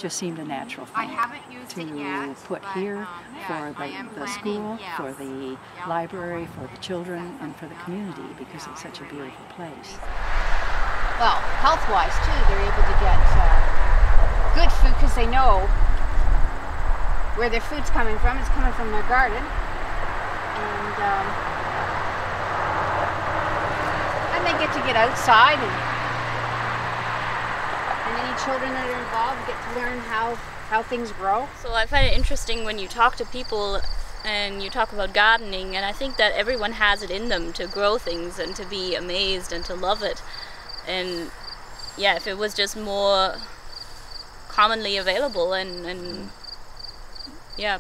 just seemed a natural thing to put here for the school, for the library, for the children, and for the community, because it's such a beautiful place. Well, health-wise too, they're able to get good food because they know where their food's coming from. It's coming from their garden, and they get to get outside, and any children that are involved get to learn how things grow. So I find it interesting when you talk to people and you talk about gardening, and I think that everyone has it in them to grow things and to be amazed and to love it. And yeah, if it was just more commonly available and yeah,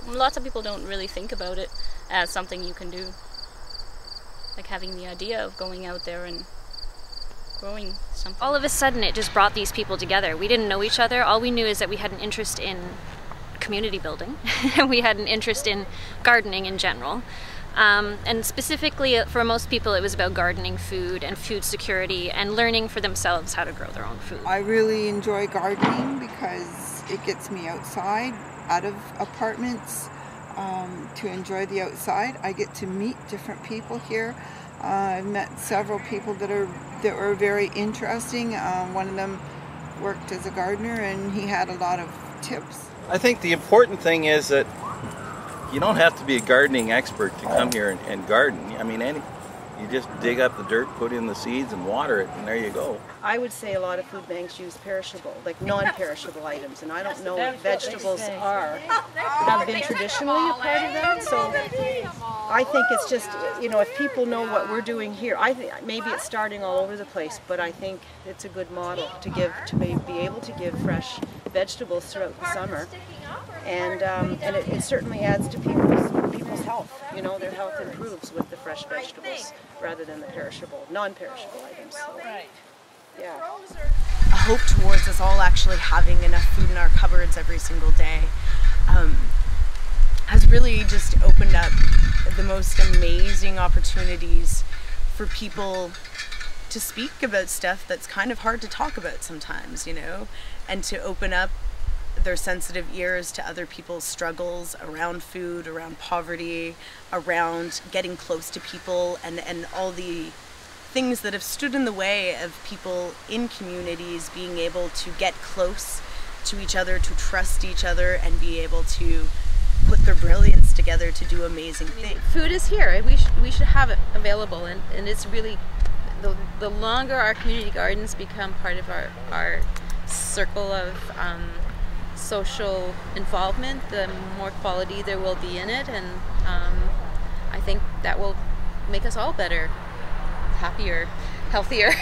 lots of people don't really think about it as something you can do. Like having the idea of going out there and growing something. All of a sudden it just brought these people together. We didn't know each other. All we knew is that we had an interest in community building. We had an interest in gardening in general. And specifically for most people it was about gardening food and food security and learning for themselves how to grow their own food. I really enjoy gardening because it gets me outside, out of apartments, to enjoy the outside. I get to meet different people here. I've met several people that were very interesting. One of them worked as a gardener and he had a lot of tips. I think the important thing is that you don't have to be a gardening expert to come here and garden. I mean, you just dig up the dirt, put in the seeds and water it, and there you go. I would say a lot of food banks use perishable, like non-perishable items, and I don't know if vegetables have been traditionally a part of that, so I think it's just, if people know what we're doing here, I think maybe it's starting all over the place, but I think it's a good model to be able to give fresh vegetables throughout the summer, and it certainly adds to people's health. Their health improves with the fresh vegetables rather than the non-perishable items. So, yeah. A hope towards us all actually having enough food in our cupboards every single day has really just opened up the most amazing opportunities for people to speak about stuff that's kind of hard to talk about sometimes, and to open up their sensitive ears to other people's struggles around food, around poverty, around getting close to people, and all the things that have stood in the way of people in communities being able to get close to each other, to trust each other, and be able to put their brilliance together to do amazing things. Food is here. We should have it available, and it's really, the longer our community gardens become part of our circle of social involvement, the more quality there will be in it, and I think that will make us all better, happier, healthier.